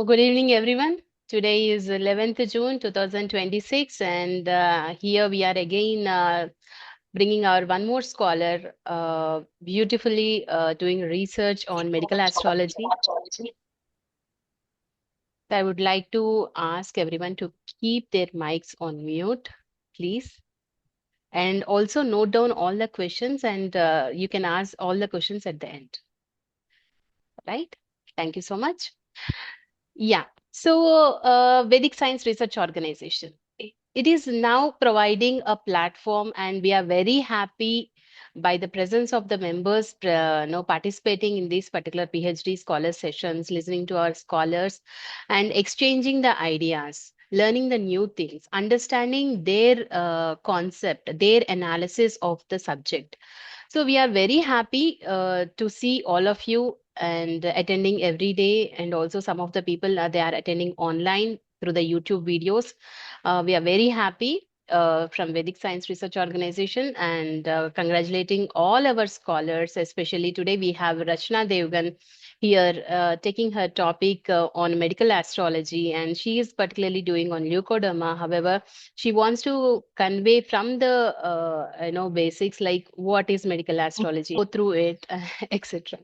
Good evening, everyone. Today is 11th June 2026, and here we are again bringing our one more scholar beautifully doing research on medical astrology. I would like to ask everyone to keep their mics on mute, please. And also note down all the questions, and you can ask all the questions at the end. Right? Thank you so much. Yeah. So, Vedic Science Research Organization. It is now providing a platform, and we are very happy by the presence of the members participating in these particular PhD scholar sessions, listening to our scholars, and exchanging the ideas, learning the new things, understanding their concept, their analysis of the subject. So we are very happy to see all of you and attending every day, and also some of the people they are attending online through the YouTube videos. We are very happy from Vedic Science Research Organization and congratulating all our scholars. Especially today, we have Rachna Devgun here taking her topic on medical astrology, and she is particularly doing on Leucoderma. However, she wants to convey from the basics like what is medical astrology, go through it, etc.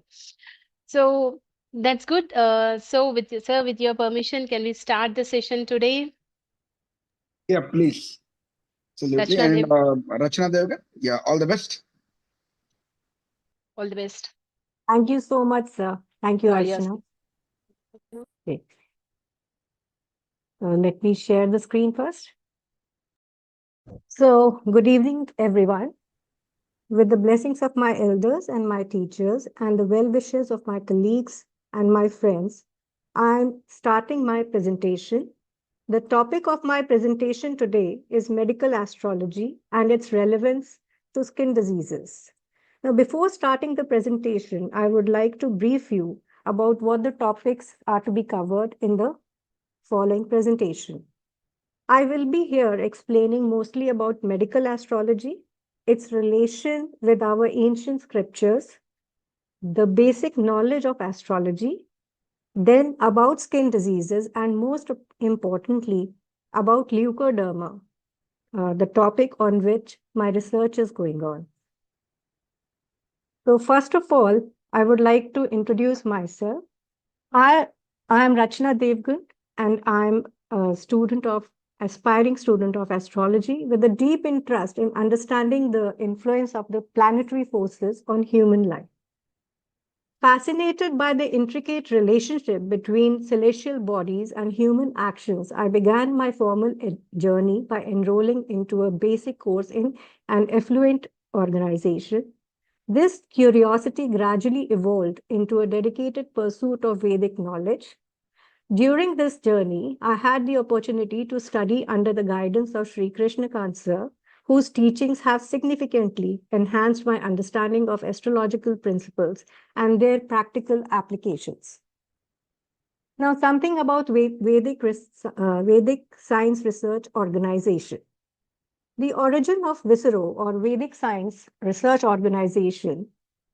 So that's good. So sir, with your permission, can we start the session today? Yeah, please. Absolutely. Rachna And Dev, Rachna Devgun, yeah, all the best. all the best. Thank you so much, sir. Thank you, All yours. Archana. Okay. Let me share the screen first. So, good evening, everyone. With the blessings of my elders and my teachers and the well wishes of my colleagues and my friends, I'm starting my presentation. The topic of my presentation today is medical astrology and its relevance to skin diseases. Now, before starting the presentation, I would like to brief you about what the topics are to be covered in the following presentation. I will be here explaining mostly about medical astrology, its relation with our ancient scriptures, the basic knowledge of astrology, then about skin diseases, and most importantly, about leucoderma, the topic on which my research is going on. So first of all, I would like to introduce myself. I am Rachna Devgun, and I'm a aspiring student of astrology with a deep interest in understanding the influence of the planetary forces on human life. Fascinated by the intricate relationship between celestial bodies and human actions, I began my formal journey by enrolling into a basic course in an affluent organization. This curiosity gradually evolved into a dedicated pursuit of Vedic knowledge. During this journey, I had the opportunity to study under the guidance of Sri Krishna Kansa, whose teachings have significantly enhanced my understanding of astrological principles and their practical applications. Now, something about Vedic Science Research Organization. The origin of VISRO, or Vedic Science Research Organization,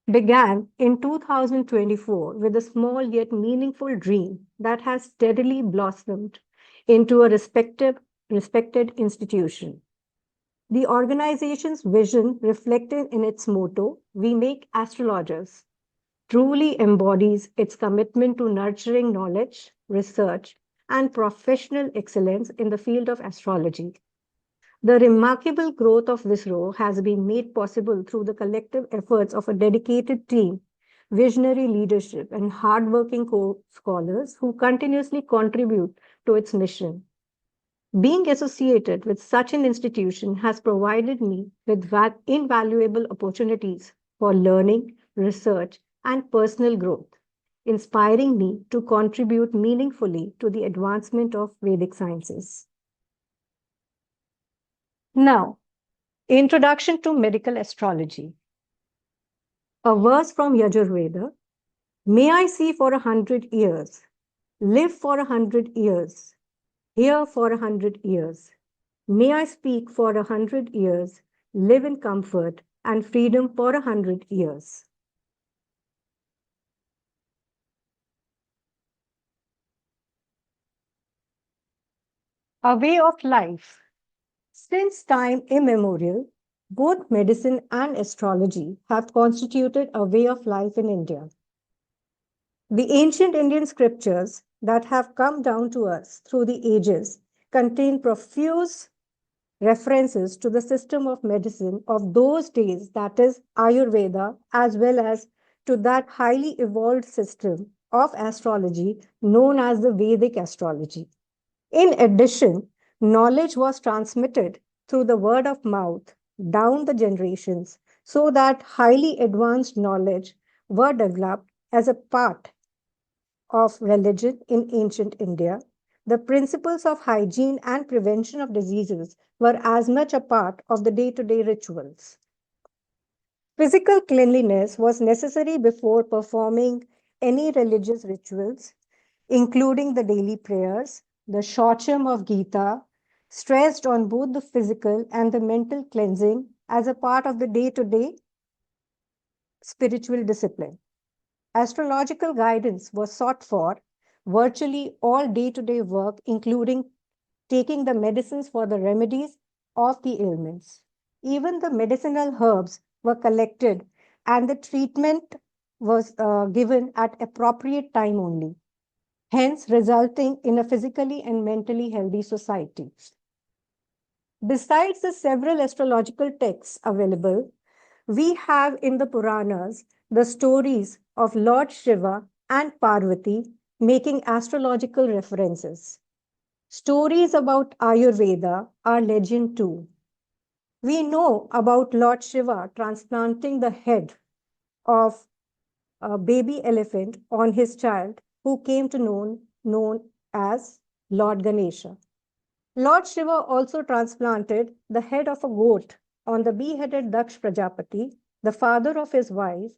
began in 2024 with a small yet meaningful dream that has steadily blossomed into a respected institution. The organization's vision, reflected in its motto, "We Make Astrologers," truly embodies its commitment to nurturing knowledge, research, and professional excellence in the field of astrology. The remarkable growth of VISRO has been made possible through the collective efforts of a dedicated team, visionary leadership, and hardworking scholars who continuously contribute to its mission. Being associated with such an institution has provided me with invaluable opportunities for learning, research, and personal growth, inspiring me to contribute meaningfully to the advancement of Vedic sciences. Now, Introduction to Medical Astrology. A verse from Yajurveda. May I see for 100 years, live for 100 years, hear for 100 years. May I speak for 100 years, live in comfort and freedom for 100 years. A way of life. Since time immemorial, both medicine and astrology have constituted a way of life in India. The ancient Indian scriptures that have come down to us through the ages contain profuse references to the system of medicine of those days, that is, Ayurveda, as well as to that highly evolved system of astrology known as the Vedic astrology. In addition, knowledge was transmitted through the word of mouth down the generations so that highly advanced knowledge were developed as a part of religion in ancient India. The principles of hygiene and prevention of diseases were as much a part of the day to day rituals. Physical cleanliness was necessary before performing any religious rituals, including the daily prayers. The Shocham of Gita stressed on both the physical and the mental cleansing as a part of the day to day spiritual discipline. Astrological guidance was sought for virtually all day to day work, including taking the medicines for the remedies of the ailments. Even the medicinal herbs were collected and the treatment was given at appropriate time only, hence resulting in a physically and mentally healthy society. Besides the several astrological texts available, we have in the Puranas the stories of Lord Shiva and Parvati making astrological references. Stories about Ayurveda are legend too. We know about Lord Shiva transplanting the head of a baby elephant on his child, who came to known as Lord Ganesha. Lord Shiva also transplanted the head of a goat on the beheaded Daksh Prajapati, the father of his wife,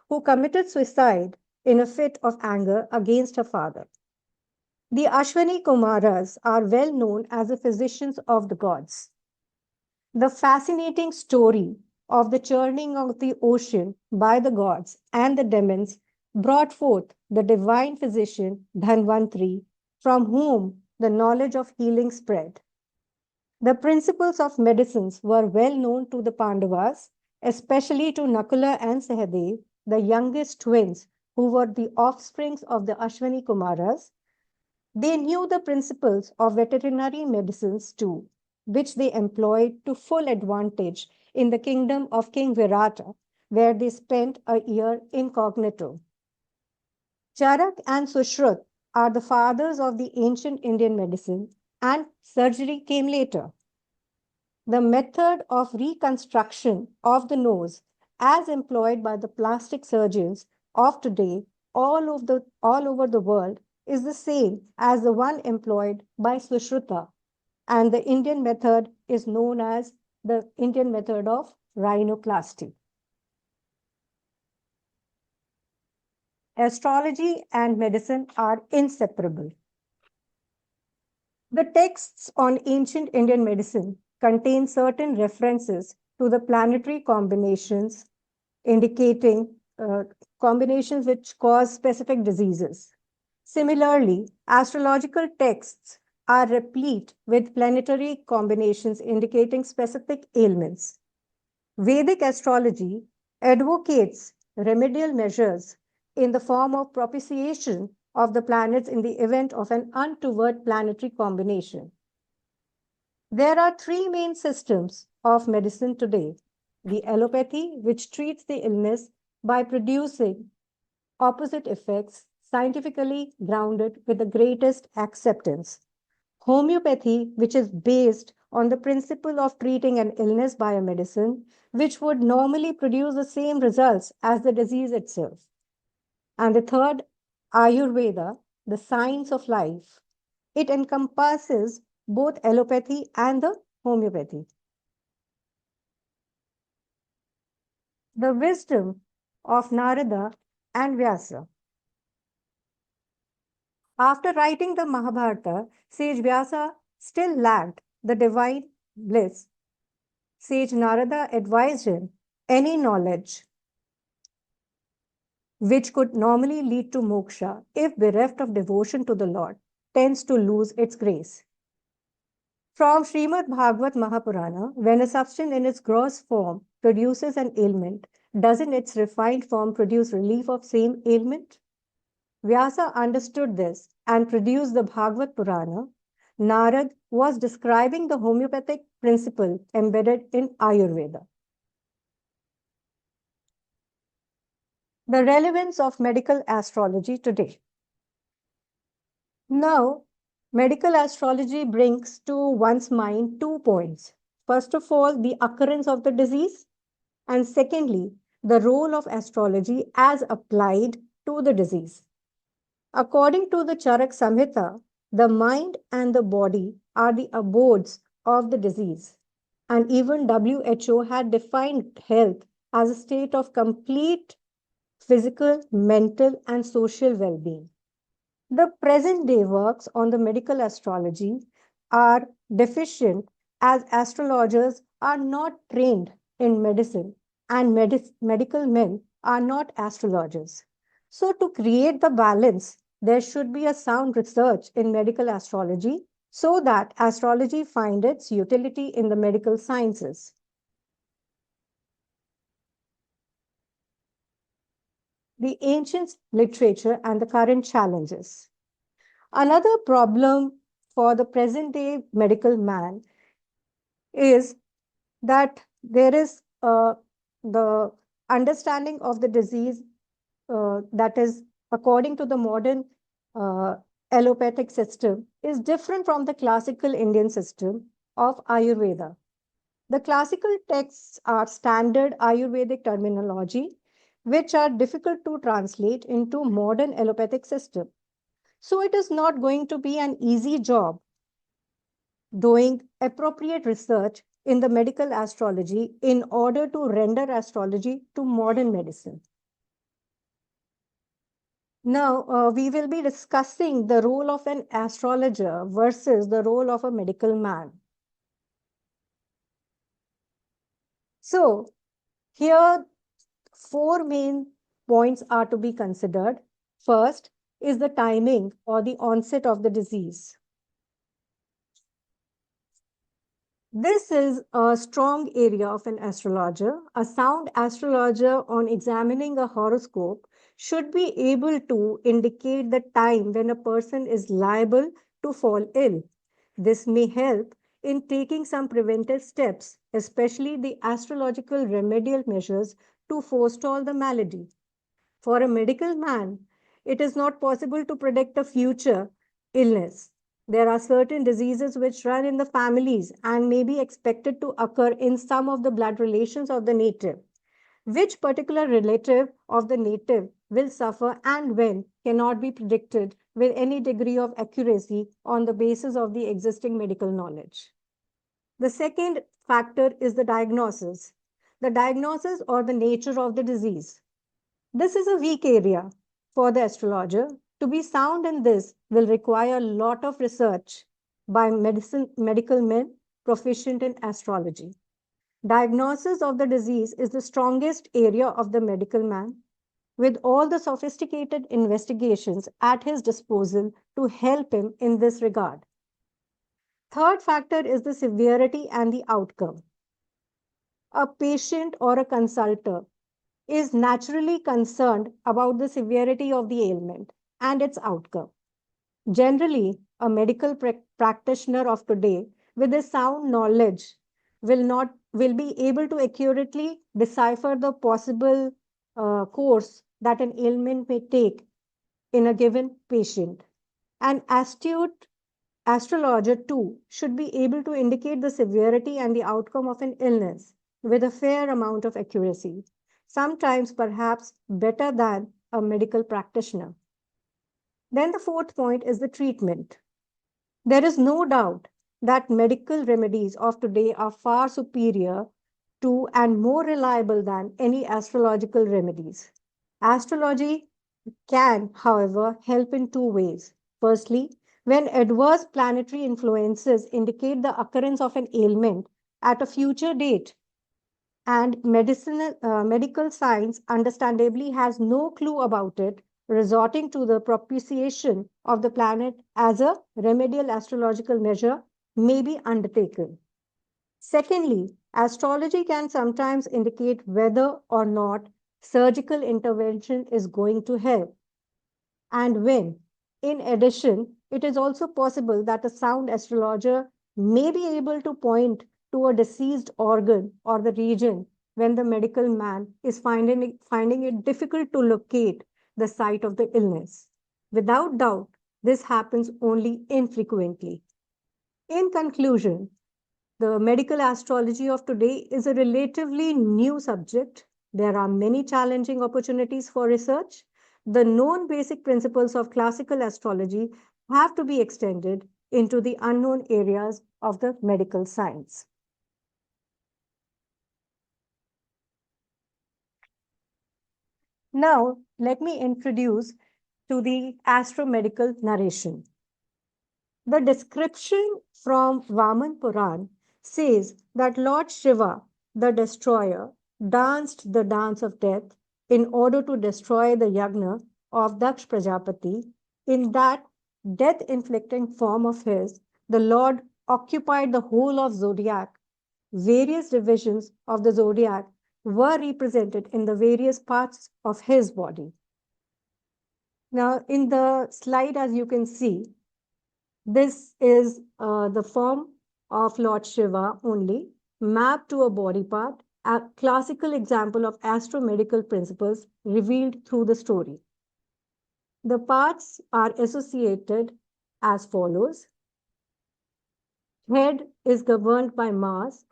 who committed suicide in a fit of anger against her father. The Ashwini Kumaras are well known as the physicians of the gods. The fascinating story of the churning of the ocean by the gods and the demons brought forth the divine physician Dhanvantri, from whom the knowledge of healing spread. The principles of medicines were well known to the Pandavas, especially to Nakula and Sahadev, the youngest twins who were the offsprings of the Ashwini Kumaras. They knew the principles of veterinary medicines too, which they employed to full advantage in the kingdom of King Virata, where they spent a year incognito. Charak and Sushrut are the fathers of the ancient Indian medicine, and surgery came later. The method of reconstruction of the nose, as employed by the plastic surgeons of today all over the world, is the same as the one employed by Sushruta, and the Indian method is known as the Indian method of rhinoplasty. Astrology and medicine are inseparable. The texts on ancient Indian medicine contain certain references to the planetary combinations indicating combinations which cause specific diseases. Similarly, astrological texts are replete with planetary combinations indicating specific ailments. Vedic astrology advocates remedial measures in the form of propitiation of the planets in the event of an untoward planetary combination. There are three main systems of medicine today: the allopathy, which treats the illness by producing opposite effects, scientifically grounded with the greatest acceptance; homeopathy, which is based on the principle of treating an illness by a medicine, which would normally produce the same results as the disease itself; and the third, Ayurveda, the science of life. It encompasses both allopathy and the homeopathy. The wisdom of Narada and Vyasa. After writing the Mahabharata, sage Vyasa still lacked the divine bliss. Sage Narada advised him any knowledge which could normally lead to moksha, if bereft of devotion to the Lord, tends to lose its grace. From Srimad Bhagavat Mahapurana, when a substance in its gross form produces an ailment, doesn't its refined form produce relief of same ailment? Vyasa understood this and produced the Bhagavad Purana. Narad was describing the homeopathic principle embedded in Ayurveda. The relevance of medical astrology today. Now, medical astrology brings to one's mind 2 points. First of all, the occurrence of the disease, and secondly, the role of astrology as applied to the disease. According to the Charak Samhita, the mind and the body are the abodes of the disease. And even WHO had defined health as a state of complete physical, mental, and social well being. The present day works on the medical astrology are deficient as astrologers are not trained in medicine and medical men are not astrologers. So, to create the balance, there should be a sound research in medical astrology so that astrology find its utility in the medical sciences. The ancient literature and the current challenges. Another problem for the present day medical man is that there is the understanding of the disease that is according to the modern uh, allopathic system is different from the classical Indian system of Ayurveda. The classical texts are standard Ayurvedic terminology, which are difficult to translate into modern allopathic system. So it is not going to be an easy job doing appropriate research in the medical astrology in order to render astrology to modern medicine. Now, we will be discussing the role of an astrologer versus the role of a medical man. So, here, four main points are to be considered. First is the timing or the onset of the disease. This is a strong area of an astrologer. A sound astrologer, on examining a horoscope, should be able to indicate the time when a person is liable to fall ill. This may help in taking some preventive steps, especially the astrological remedial measures to forestall the malady. For a medical man, it is not possible to predict a future illness. There are certain diseases which run in the families and may be expected to occur in some of the blood relations of the native. Which particular relative of the native will suffer and when cannot be predicted with any degree of accuracy on the basis of the existing medical knowledge. The second factor is the diagnosis. The diagnosis or the nature of the disease. This is a weak area for the astrologer. To be sound in this will require a lot of research by medical men proficient in astrology. Diagnosis of the disease is the strongest area of the medical man, with all the sophisticated investigations at his disposal to help him in this regard. Third factor is the severity and the outcome. A patient or a consultant is naturally concerned about the severity of the ailment and its outcome. Generally, a medical practitioner of today with a sound knowledge will be able to accurately decipher the possible course that an ailment may take in a given patient. An astute astrologer too should be able to indicate the severity and the outcome of an illness with a fair amount of accuracy, sometimes perhaps better than a medical practitioner. Then the fourth point is the treatment. There is no doubt that medical remedies of today are far superior to and more reliable than any astrological remedies. Astrology can, however, help in two ways. Firstly, when adverse planetary influences indicate the occurrence of an ailment at a future date, and medical science understandably has no clue about it, resorting to the propitiation of the planet as a remedial astrological measure may be undertaken. Secondly, astrology can sometimes indicate whether or not surgical intervention is going to help and when. In addition, it is also possible that a sound astrologer may be able to point to a diseased organ or the region when the medical man is finding it difficult to locate the site of the illness. Without doubt, this happens only infrequently. In conclusion, the medical astrology of today is a relatively new subject. There are many challenging opportunities for research. The known basic principles of classical astrology have to be extended into the unknown areas of the medical science. Now, let me introduce to the astromedical narration. The description from Vaman Puran says that Lord Shiva, the destroyer, danced the dance of death in order to destroy the yagna of Daksh Prajapati. In that death inflicting form of his, the Lord occupied the whole of zodiac. Various divisions of the zodiac were represented in the various parts of his body. Now, in the slide, as you can see, this is the form of Lord Shiva only, mapped to a body part, a classical example of astromedical principles revealed through the story. The parts are associated as follows. Head is governed by Mars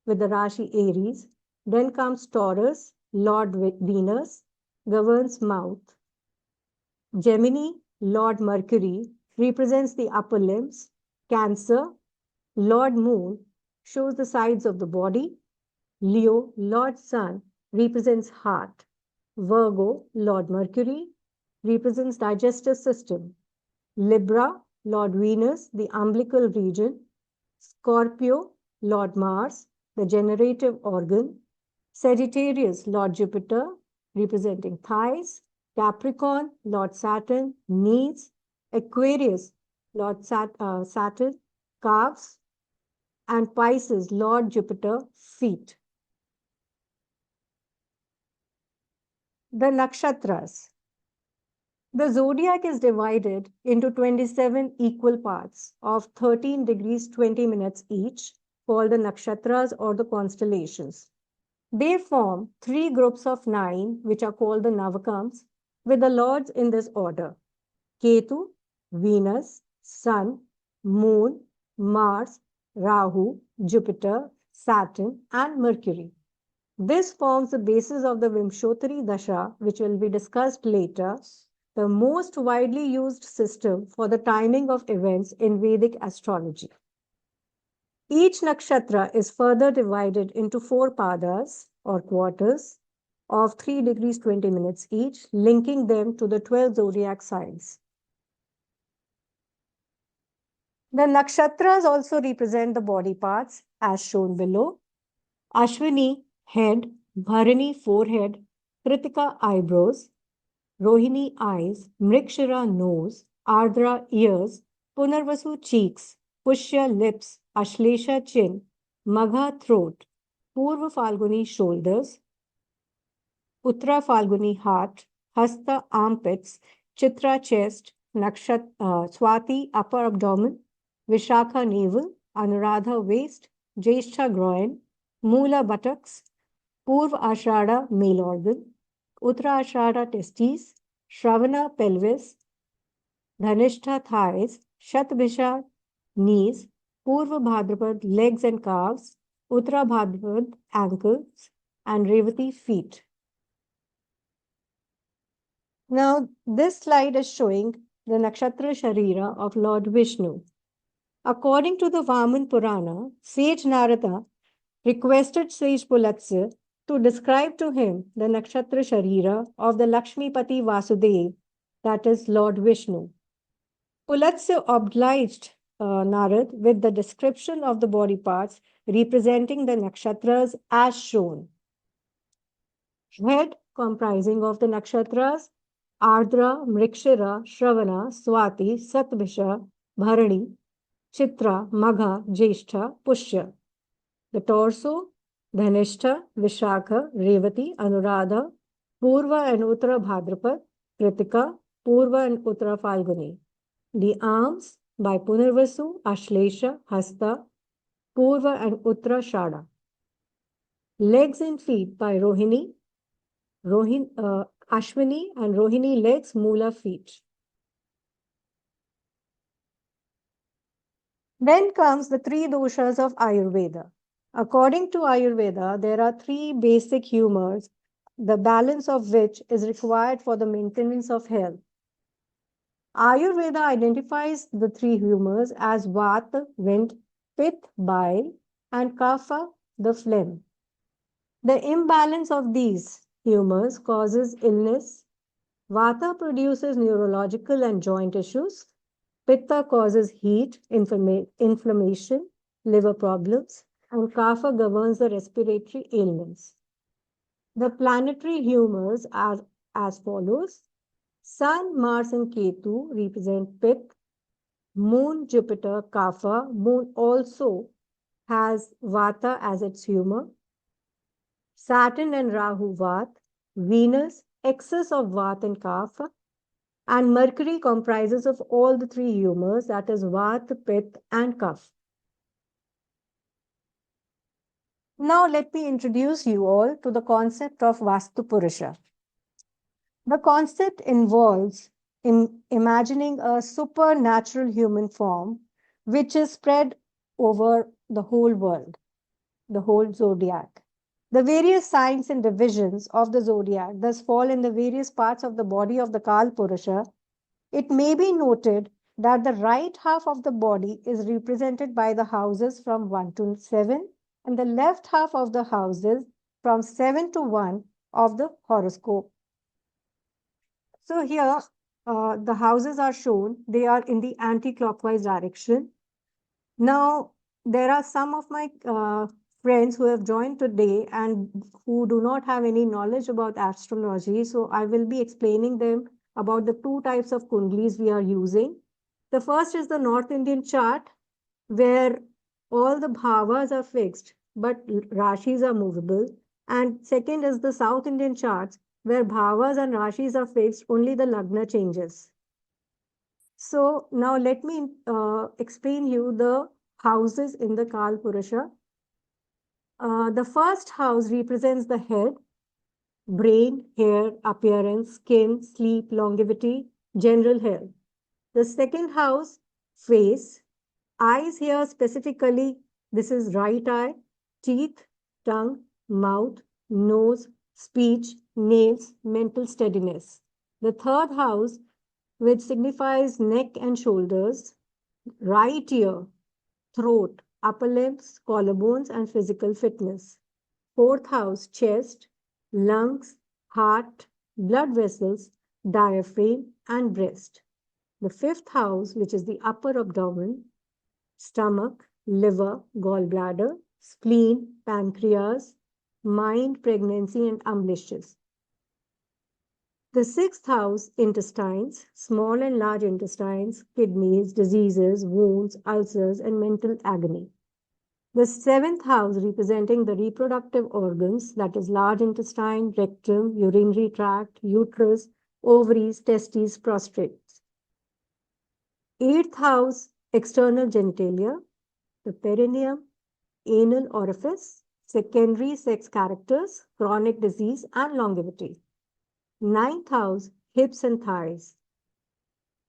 with the Rashi Aries. Then comes Taurus, Lord Venus, governs mouth. Gemini, Lord Mercury, represents the upper limbs. Cancer, Lord Moon, shows the sides of the body. Leo, Lord Sun, represents heart. Virgo, Lord Mercury, represents digestive system. Libra, Lord Venus, the umbilical region. Scorpio, Lord Mars, the generative organ. Sagittarius, Lord Jupiter, representing thighs. Capricorn, Lord Saturn, knees. Aquarius, Lord Saturn, calves. And Pisces, Lord Jupiter, feet. The nakshatras. The zodiac is divided into 27 equal parts of 13 degrees 20 minutes each, called the nakshatras or the constellations. They form three groups of 9, which are called the navakams, with the lords in this order: Ketu, Venus, Sun, Moon, Mars, Rahu, Jupiter, Saturn, and Mercury. This forms the basis of the Vimshottari Dasha, which will be discussed later, the most widely used system for the timing of events in Vedic astrology. Each nakshatra is further divided into 4 padas or quarters of 3 degrees 20 minutes each, linking them to the 12 zodiac signs. The nakshatras also represent the body parts as shown below. Ashwini, head; Bharani, forehead; Kritika, eyebrows; Rohini, eyes; Mrikshira, nose; Ardra, ears; Punarvasu, cheeks; Pushya, lips; Ashlesha, chin; Magha, throat; Purva Falguni, shoulders; Uttra Falguni, heart; Hasta, armpits; Chitra, chest; Swati, upper abdomen; Vishakha, navel; Anuradha, waist; Jyeshtha, groin; Mula, buttocks; Purva Ashada, male organ; Uttara Ashada, testes; Shravana, pelvis; Dhanishtha, thighs; Shatbhisha, knees; Purva Bhadrapad, legs and calves; Uttara Bhadrapad, ankles; and Revati, feet. Now, this slide is showing the Nakshatra Sharira of Lord Vishnu. According to the Vaman Purana, sage Narada requested sage Pulatsya to describe to him the Nakshatra Sharira of the Lakshmipati Vasudev, that is Lord Vishnu. Pulatsya obliged Narad with the description of the body parts representing the nakshatras as shown. Head comprising of the nakshatras Ardra, Mrikshira, Shravana, Swati, Satbhisha, Bharani. Chitra, Magha, Jyeshtha, Pushya. The torso, Dhanishta, Vishakha, Revati, Anuradha, Purva and Uttara Bhadrapad, Kritika, Purva and Uttara Falguni. The arms by Punarvasu, Ashlesha, Hasta, Purva and Uttara Shada. Legs and feet by Ashwini and Rohini legs, Mula feet. Then comes the three doshas of Ayurveda. According to Ayurveda, there are three basic humors, the balance of which is required for the maintenance of health. Ayurveda identifies the three humors as Vata, wind, Pitta, bile, and Kapha, the phlegm. The imbalance of these humors causes illness. Vata produces neurological and joint issues. Pitta causes heat, inflammation, liver problems, and Kapha governs the respiratory ailments. The planetary humors are as follows. Sun, Mars, and Ketu represent Pitta. Moon, Jupiter, Kapha. Moon also has Vata as its humor. Saturn and Rahu, Vata. Venus, excess of Vata and Kapha. And Mercury comprises of all the three humors, that is Vata, Pitta, and Kapha. Now let me introduce you all to the concept of Vastu Purusha. The concept involves in imagining a supernatural human form which is spread over the whole world, the whole zodiac. The various signs and divisions of the zodiac thus fall in the various parts of the body of the Kal Purusha. It may be noted that the right half of the body is represented by the houses from 1 to 7 and the left half of the houses from 7 to 1 of the horoscope. So here the houses are shown. They are in the anti-clockwise direction. Now, there are some of my friends who have joined today and who do not have any knowledge about astrology. So I will be explaining them about the two types of kundlis we are using. The first is the North Indian chart, where all the bhavas are fixed, but rashis are movable. And second is the South Indian charts, where bhavas and rashis are fixed, only the lagna changes. So now let me explain you the houses in the Kal Purusha. The first house represents the head, brain, hair, appearance, skin, sleep, longevity, general health. The second house, face, eyes here specifically, this is right eye, teeth, tongue, mouth, nose, speech, nails, mental steadiness. The third house, which signifies neck and shoulders, right ear, throat, upper limbs, collarbones, and physical fitness. Fourth house, chest, lungs, heart, blood vessels, diaphragm, and breast. The fifth house, which is the upper abdomen, stomach, liver, gallbladder, spleen, pancreas, mind, pregnancy, and umbilicus. The sixth house, intestines, small and large intestines, kidneys, diseases, wounds, ulcers, and mental agony. The seventh house, representing the reproductive organs, that is large intestine, rectum, urinary tract, uterus, ovaries, testes, prostate. Eighth house, external genitalia, the perineum, anal orifice, secondary sex characters, chronic disease, and longevity. Ninth house, hips and thighs.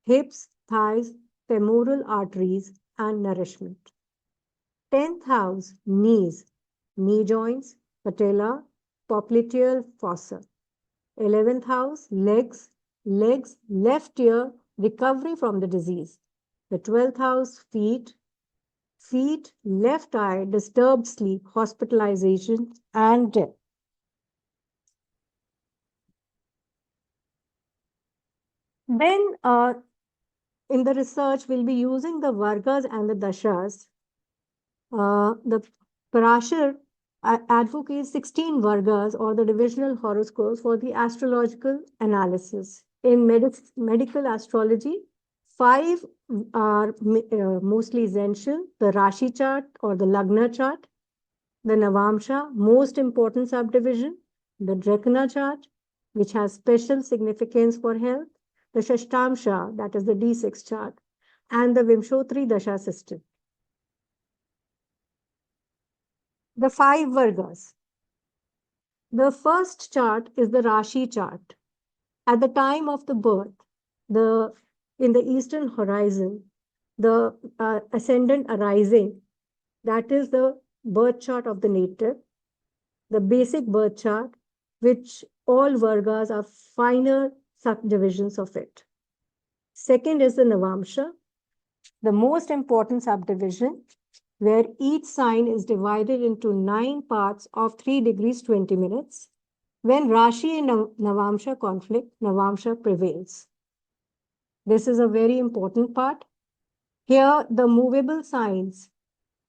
Hips, thighs, femoral arteries, and nourishment. 10th house, knees, knee joints, patella, popliteal fossa. 11th house, legs, left ear, recovery from the disease. The 12th house, feet, left eye, disturbed sleep, hospitalization, and death. Then in the research, we'll be using the Vargas and the Dashas. The Parashar advocates 16 Vargas or the divisional horoscopes for the astrological analysis. In medical astrology, 5 are mostly essential: the Rashi chart or the Lagna chart, the Navamsha, most important subdivision, the Drekana chart, which has special significance for health, the Shashtamsha, that is the D6 chart, and the Vimshotri Dasha system. The 5 Vargas. The first chart is the Rashi chart. At the time of the birth, in the eastern horizon, the ascendant arising, that is the birth chart of the native, the basic birth chart, which all Vargas are finer subdivisions of it. Second is the Navamsha, the most important subdivision, where each sign is divided into 9 parts of 3 degrees 20 minutes. When Rashi and Navamsha conflict, Navamsha prevails. This is a very important part. Here, the movable signs,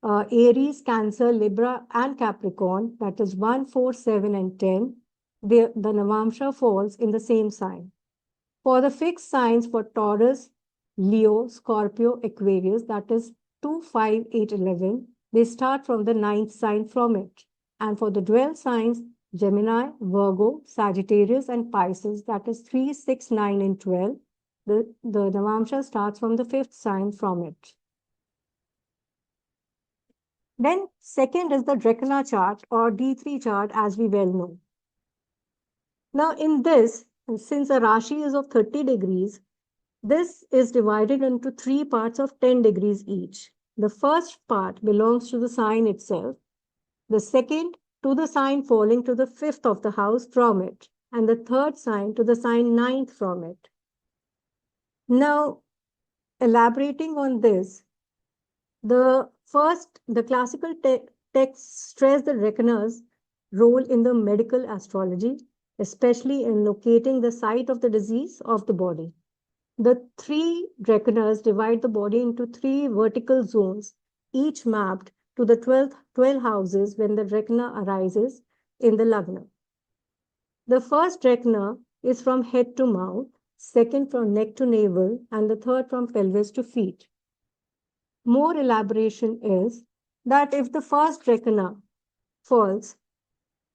Aries, Cancer, Libra, and Capricorn, that is 1, 4, 7, and 10, the Navamsha falls in the same sign. For the fixed signs for Taurus, Leo, Scorpio, Aquarius, that is 2, 5, 8, 11, they start from the 9th sign from it. And for the dwell signs, Gemini, Virgo, Sagittarius, and Pisces, that is 3, 6, 9, and 12, the Navamsha starts from the 5th sign from it. Then second is the Drekana chart or D3 chart, as we well know. Now in this, since a Rashi is of 30 degrees, this is divided into 3 parts of 10 degrees each. The first part belongs to the sign itself, the second to the sign falling to the 5th of the house from it, and the third sign to the sign 9th from it. Now, elaborating on this, the classical texts stress the reckoner's role in the medical astrology, especially in locating the site of the disease of the body. The 3 reckoners divide the body into 3 vertical zones, each mapped to the 12 houses when the reckoner arises in the lagna. The first reckoner is from head to mouth, second from neck to navel, and the third from pelvis to feet. More elaboration is that if the first reckoner falls,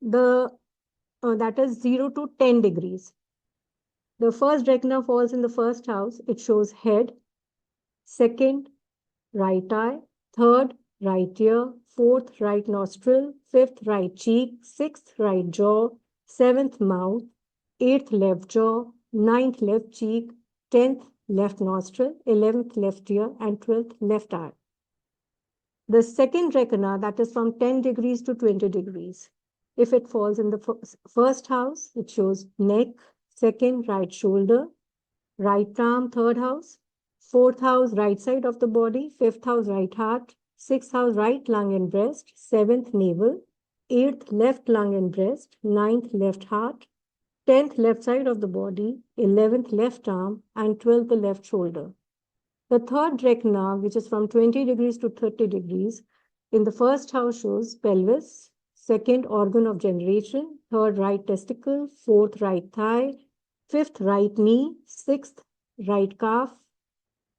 that is 0 to 10 degrees. The first reckoner falls in the first house, it shows head, second, right eye, third, right ear, fourth, right nostril, fifth, right cheek, sixth, right jaw, seventh, mouth, eighth, left jaw, ninth, left cheek, 10th, left nostril, 11th, left ear, and 12th, left eye. The second reckoner, that is from 10 degrees to 20 degrees. If it falls in the first house, it shows neck, second, right shoulder, right arm, third house, fourth house, right side of the body, fifth house, right heart, sixth house, right lung and breast, seventh, navel, eighth, left lung and breast, ninth, left heart, 10th, left side of the body, 11th, left arm, and 12th, the left shoulder. The third reckoner, which is from 20 degrees to 30 degrees, in the first house shows pelvis, second, organ of generation, third, right testicle, fourth, right thigh, fifth, right knee, sixth, right calf,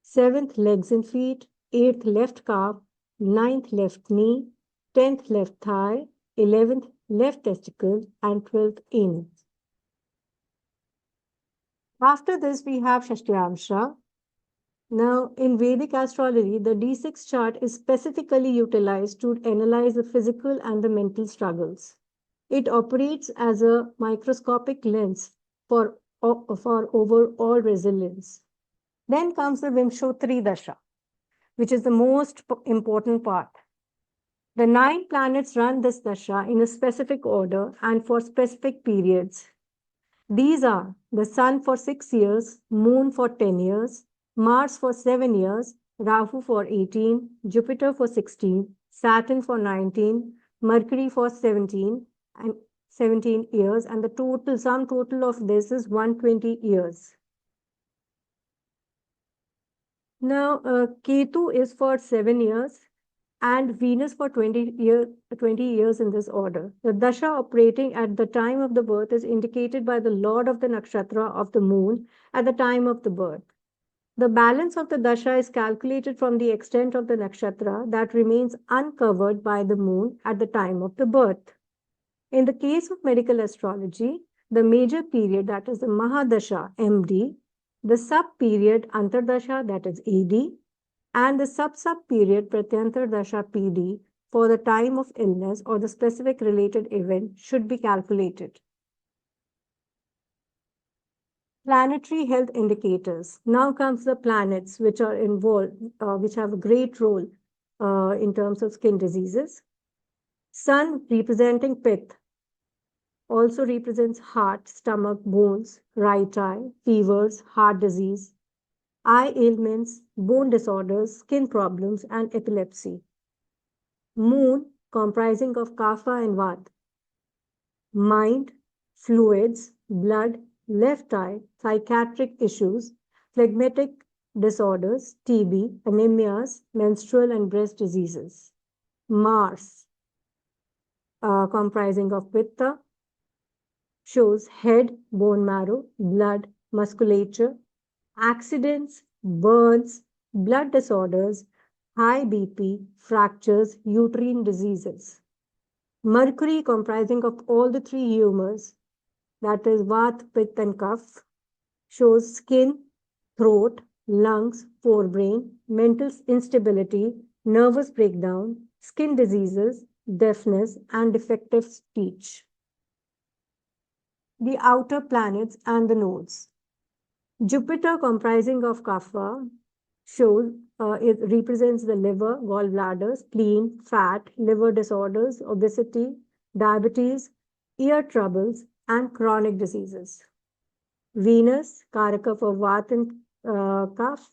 seventh, legs and feet, eighth, left calf, ninth, left knee, 10th, left thigh, 11th, left testicle, and 12th, anus. After this, we have Shashtyamsha. Now, in Vedic astrology, the D6 chart is specifically utilized to analyze the physical and the mental struggles. It operates as a microscopic lens for overall resilience. Then comes the Vimshotri Dasha, which is the most important part. The 9 planets run this dasha in a specific order and for specific periods. These are the Sun for 6 years, Moon for 10 years, Mars for 7 years, Rahu for 18, Jupiter for 16, Saturn for 19, Mercury for 17 years, and the sum total of this is 120 years. Now, Ketu is for 7 years and Venus for 20 years in this order. The dasha operating at the time of the birth is indicated by the lord of the nakshatra of the moon at the time of the birth. The balance of the dasha is calculated from the extent of the nakshatra that remains uncovered by the moon at the time of the birth. In the case of medical astrology, the major period, that is the Mahadasha MD, the sub period Antardasha, that is AD, and the sub period Pratyantar Dasha PD for the time of illness or the specific related event should be calculated. Planetary health indicators. Now comes the planets which are involved, which have a great role in terms of skin diseases. Sun representing Pith also represents heart, stomach, bones, right eye, fevers, heart disease, eye ailments, bone disorders, skin problems, and epilepsy. Moon comprising of Kapha and Vata. Mind, fluids, blood, left eye, psychiatric issues, phlegmatic disorders, TB, anemias, menstrual and breast diseases. Mars, comprising of Pitta, shows head, bone marrow, blood, musculature, accidents, burns, blood disorders, high BP, fractures, uterine diseases. Mercury, comprising of all the three humors, that is Vata, Pitta, and Kapha, shows skin, throat, lungs, forebrain, mental instability, nervous breakdown, skin diseases, deafness, and defective speech. The outer planets and the nodes. Jupiter, comprising of Kapha, shows it represents the liver, gallbladder, spleen, fat, liver disorders, obesity, diabetes, ear troubles, and chronic diseases. Venus, Karaka for Vata and Kapha,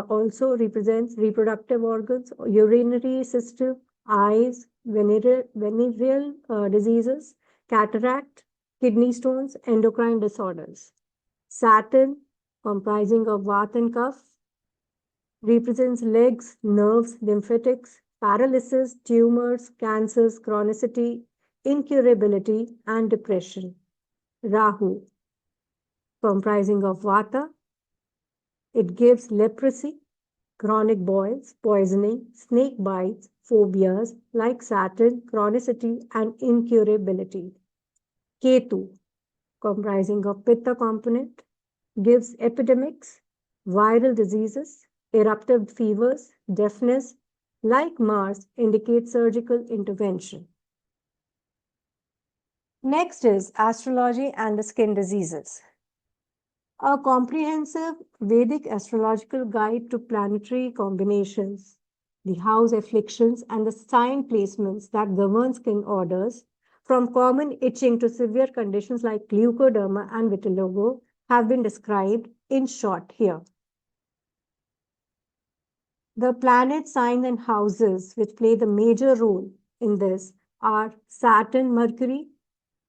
also represents reproductive organs, urinary system, eyes, venereal diseases, cataract, kidney stones, endocrine disorders. Saturn, comprising of Vata and Kapha, represents legs, nerves, lymphatics, paralysis, tumors, cancers, chronicity, incurability, and depression. Rahu, comprising of Vata, it gives leprosy, chronic boils, poisoning, snake bites, phobias like Saturn, chronicity, and incurability. Ketu, comprising of Pitta component, gives epidemics, viral diseases, eruptive fevers, deafness, like Mars, indicates surgical intervention. Next is astrology and the skin diseases. A comprehensive Vedic astrological guide to planetary combinations, the house afflictions, and the sign placements that govern skin orders, from common itching to severe conditions like leucoderma and vitiligo, have been described in short here. The planet signs and houses which play the major role in this are Saturn, Mercury,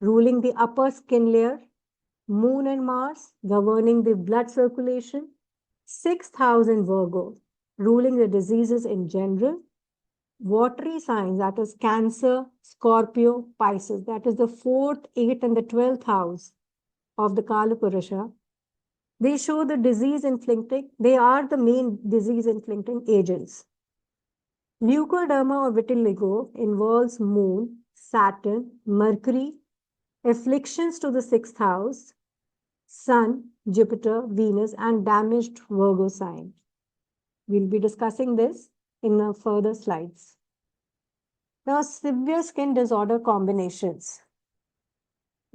ruling the upper skin layer, Moon and Mars, governing the blood circulation, sixth house in Virgo, ruling the diseases in general, watery signs, that is Cancer, Scorpio, Pisces, that is the fourth, eighth, and the 12th house of the Kala Purusha. They show the disease inflicting, they are the main disease inflicting agents. Leucoderma or vitiligo involves Moon, Saturn, Mercury, afflictions to the sixth house, Sun, Jupiter, Venus, and damaged Virgo sign. We'll be discussing this in the further slides. Now, severe skin disorder combinations.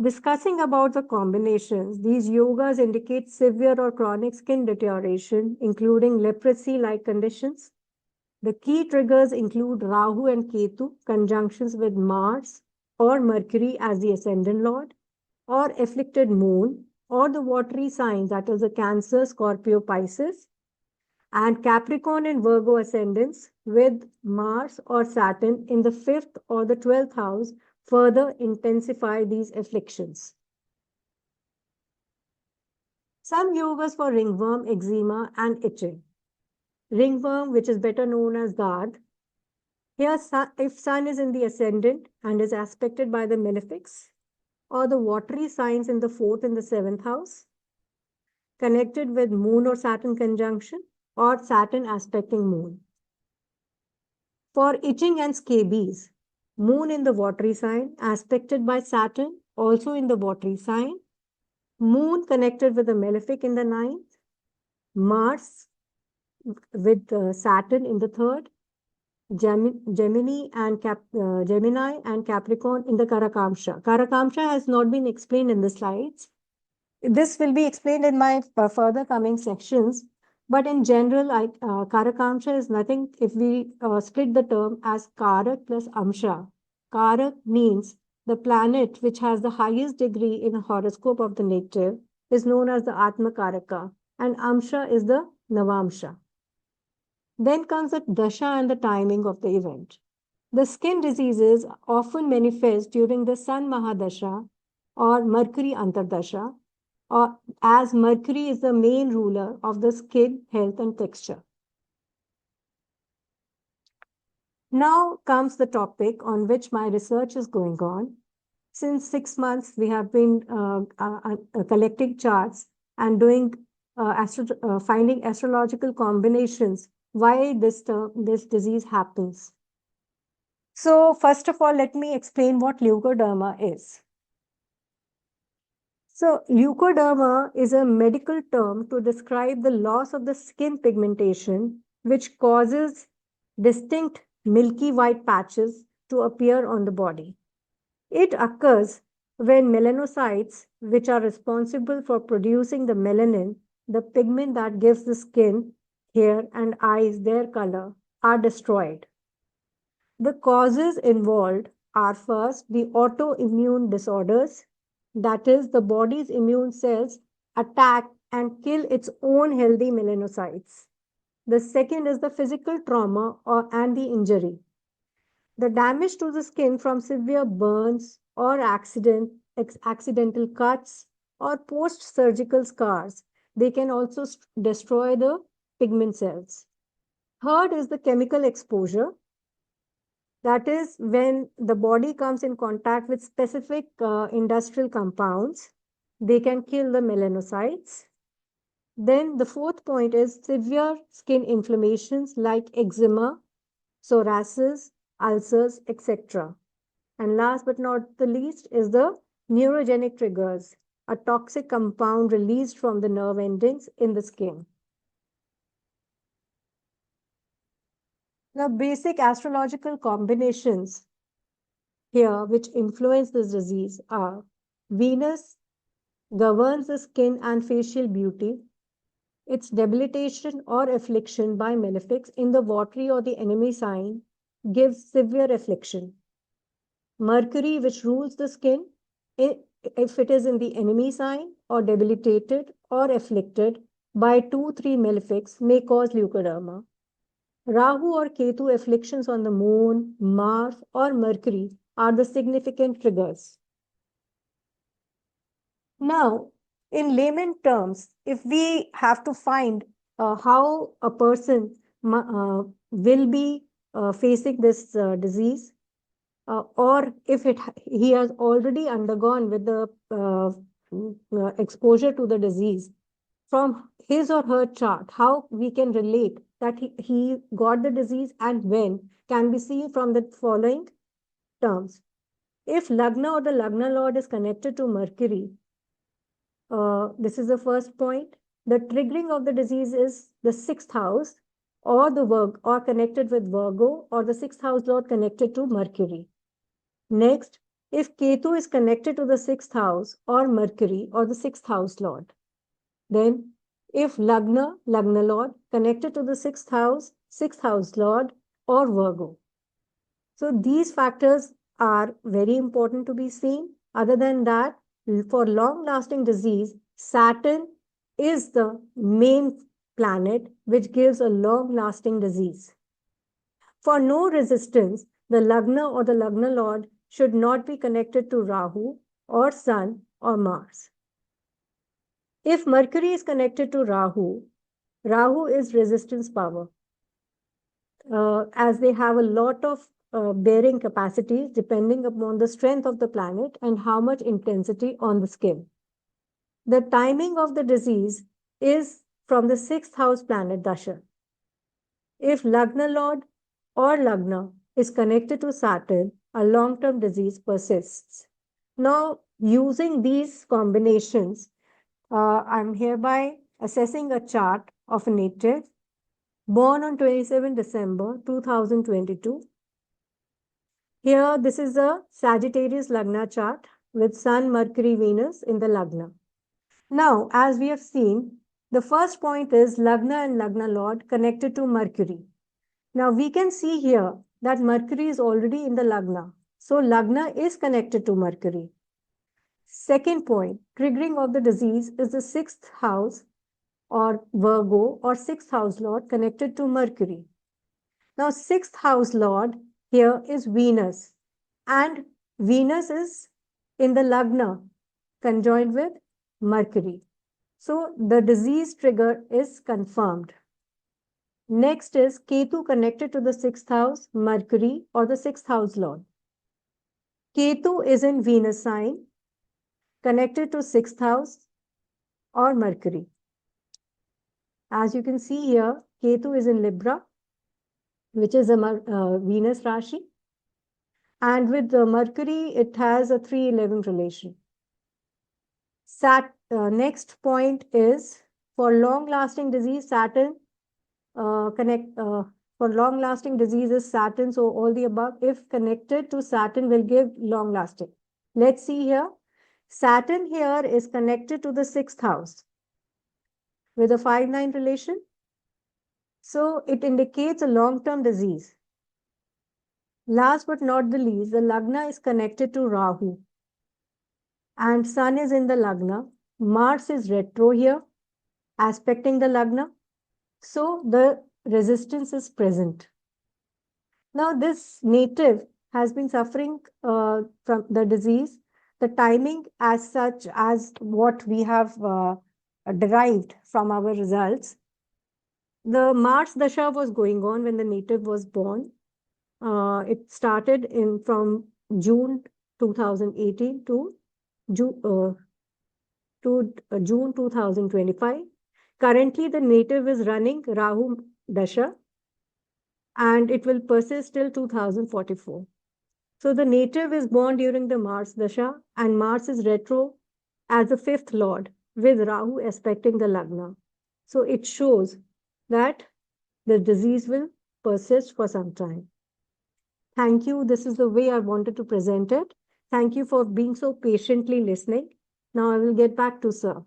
Discussing about the combinations, these yogas indicate severe or chronic skin deterioration, including leprosy-like conditions. The key triggers include Rahu and Ketu, conjunctions with Mars or Mercury as the ascendant lord, or afflicted moon, or the watery signs, that is the Cancer, Scorpio, Pisces, and Capricorn and Virgo ascendants with Mars or Saturn in the 5th or the 12th house further intensify these afflictions. Some yogas for ringworm, eczema, and itching. Ringworm, which is better known as Gad. Here, if Sun is in the ascendant and is aspected by the malefics, or the watery signs in the 4th and the 7th house, connected with Moon or Saturn conjunction, or Saturn aspecting Moon. For itching and scabies, Moon in the watery sign, aspected by Saturn, also in the watery sign. Moon connected with the malefic in the ninth. Mars with Saturn in the third. Gemini and Capricorn in the Karakamsha. Karakamsha has not been explained in the slides. This will be explained in my further coming sections. But in general, Karakamsha is nothing if we split the term as Karak plus Amsha. Karak means the planet which has the highest degree in a horoscope of the native is known as the Atma Karaka, and Amsha is the Navamsha. Then comes the dasha and the timing of the event. The skin diseases often manifest during the Sun Mahadasha or Mercury Antardasha, or as Mercury is the main ruler of the skin health and texture. Now comes the topic on which my research is going on. Since 6 months, we have been collecting charts and doing finding astrological combinations why this disease happens. So first of all, let me explain what leucoderma is. So leucoderma is a medical term to describe the loss of the skin pigmentation, which causes distinct milky white patches to appear on the body. It occurs when melanocytes, which are responsible for producing the melanin, the pigment that gives the skin, hair, and eyes their color, are destroyed. The causes involved are first the autoimmune disorders, that is, the body's immune cells attack and kill its own healthy melanocytes. The second is the physical trauma and the injury. The damage to the skin from severe burns or accidental cuts or post-surgical scars, they can also destroy the pigment cells. Third is the chemical exposure. That is when the body comes in contact with specific industrial compounds, they can kill the melanocytes. Then the fourth point is severe skin inflammations like eczema, psoriasis, ulcers, etc. And last but not the least is the neurogenic triggers, a toxic compound released from the nerve endings in the skin. Now, basic astrological combinations here which influence this disease are Venus governs the skin and facial beauty. Its debilitation or affliction by malefics in the watery or the enemy sign gives severe affliction. Mercury, which rules the skin, if it is in the enemy sign or debilitated or afflicted by 2-3 malefics, may cause leucoderma. Rahu or Ketu afflictions on the moon, Mars, or Mercury are the significant triggers. Now, in layman terms, if we have to find how a person will be facing this disease, or if he has already undergone with the exposure to the disease, from his or her chart, how we can relate that he got the disease and when can be seen from the following terms. If Lagna or the Lagna Lord is connected to Mercury, this is the first point. The triggering of the disease is the 6th house or or connected with Virgo, or the 6th house Lord connected to Mercury. Next, if Ketu is connected to the 6th house or Mercury or the 6th house Lord. Then, if Lagna Lord connected to the 6th house Lord, or Virgo. So these factors are very important to be seen. Other than that, for long-lasting disease, Saturn is the main planet which gives a long-lasting disease. For no resistance, the Lagna or the Lagna Lord should not be connected to Rahu or Sun or Mars. If Mercury is connected to Rahu, Rahu is resistance power, as they have a lot of bearing capacities depending upon the strength of the planet and how much intensity on the skin. The timing of the disease is from the 6th house planet Dasha. If Lagna Lord or Lagna is connected to Saturn, a long-term disease persists. Now, using these combinations, I'm hereby assessing a chart of a native born on 27 December 2022. Here, this is a Sagittarius Lagna chart with Sun, Mercury, Venus in the Lagna. Now, as we have seen, the first point is Lagna and Lagna Lord connected to Mercury. Now, we can see here that Mercury is already in the Lagna. So, Lagna is connected to Mercury. Second point, triggering of the disease is the 6th house or Virgo or 6th house Lord connected to Mercury. Now, 6th house Lord here is Venus, and Venus is in the Lagna conjoined with Mercury. So, the disease trigger is confirmed. Next is Ketu connected to the 6th house, Mercury, or the 6th house Lord. Ketu is in Venus sign, connected to 6th house or Mercury. As you can see here, Ketu is in Libra, which is a Venus Rashi. And with the Mercury, it has a 3-11 relation. Next point is for long-lasting disease, Saturn for long-lasting diseases, Saturn, so all the above, if connected to Saturn, will give long-lasting. Let's see here. Saturn here is connected to the 6th house with a 5-9 relation. So it indicates a long-term disease. Last but not the least, the Lagna is connected to Rahu. And Sun is in the Lagna. Mars is retro here, aspecting the Lagna. So the resistance is present. Now, this native has been suffering from the disease. The timing as such as what we have derived from our results. The Mars Dasha was going on when the native was born. It started from June 2018 to June 2025. Currently, the native is running Rahu Dasha, and it will persist till 2044. So the native is born during the Mars Dasha, and Mars is retro as the 5th lord with Rahu aspecting the Lagna. So it shows that the disease will persist for some time. Thank you. This is the way I wanted to present it. Thank you for being so patiently listening. Now I will get back to sir.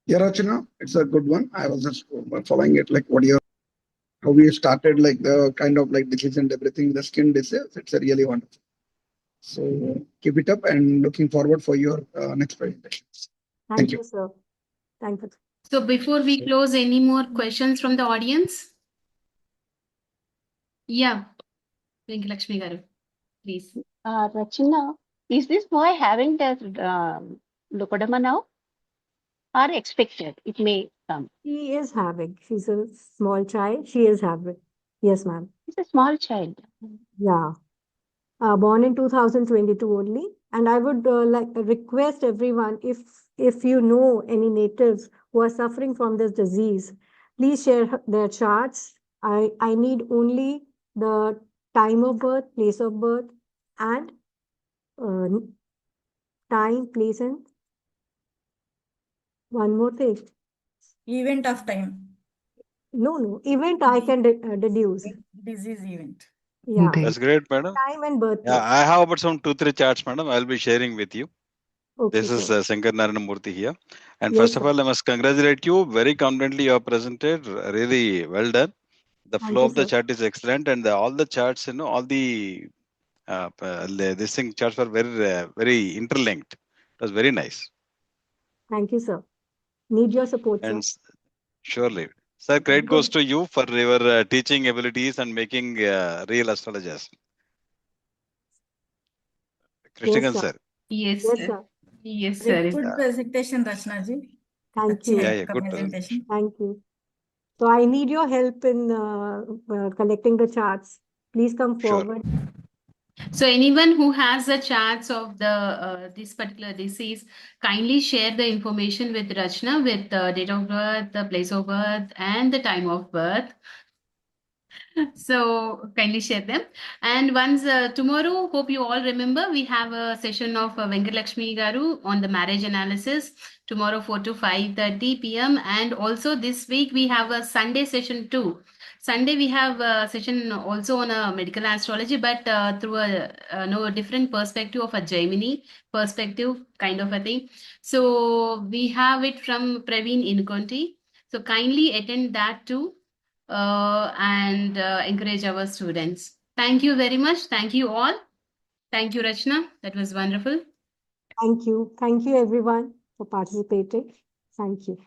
Yeah, Rachna, it's a good one. I was just following it, like how we started, like the kind of like disease and everything, the skin disease. It's a really wonderful. So keep it up and looking forward for your next presentation. Thank you, sir. Thank you. So before we close, any more questions from the audience? Yeah, Lakshmi Garu, please. Rachna, is this boy having the Leucoderma now? Or expected? It may come. She is having. She's a small child. She is having. Yes, ma'am. It's a small child. Yeah. Born in 2022 only. And I would like request everyone, if you know any natives who are suffering from this disease, please share their charts. I need only the time of birth, place of birth, and time, place, and one more thing. Event of time. No. Event I can deduce. Disease event. Yeah. That's great, madam. Time and birth. Yeah, I have about some 2-3 charts, madam. I'll be sharing with you. Okay, This is sir. Shankar Narayana Murthy here. And Yes, first of sir. all, I must congratulate you. Very confidently you have presented. Really well done. The Thank flow you, of the sir. chart is excellent, and all the charts, all the this thing charts were very interlinked. It was very nice. Thank you, sir. Need your support, sir. And surely, sir, credit goes to you for your teaching abilities and making real astrologers. Krishnagan, sir. sir. Yes, Yes, sir. sir. Yes, Very sir. good presentation, Rachna ji. Thank अच्छी you. है Yeah, आपका good presentation. Thank you. So I need your help in collecting the charts. Please come Sure. forward. So anyone who has the charts of the this particular disease, kindly share the information with Rachna with the date of birth, the place of birth, and the time of birth. So kindly share them. And once tomorrow, hope you all remember, we have a session of Venkatalakshmi Garu on the marriage analysis tomorrow 4 to 5:30 p.m. And also this week we have a Sunday session too. Sunday we have a session also on a medical astrology, but through a no different perspective of a Gemini perspective kind of a thing. So we have it from Praveen Inconti. So kindly attend that too and encourage our students. Thank you very much. Thank you all. Thank you, Rachna. That was wonderful. Thank you. Thank you, everyone, for participating. Thank you.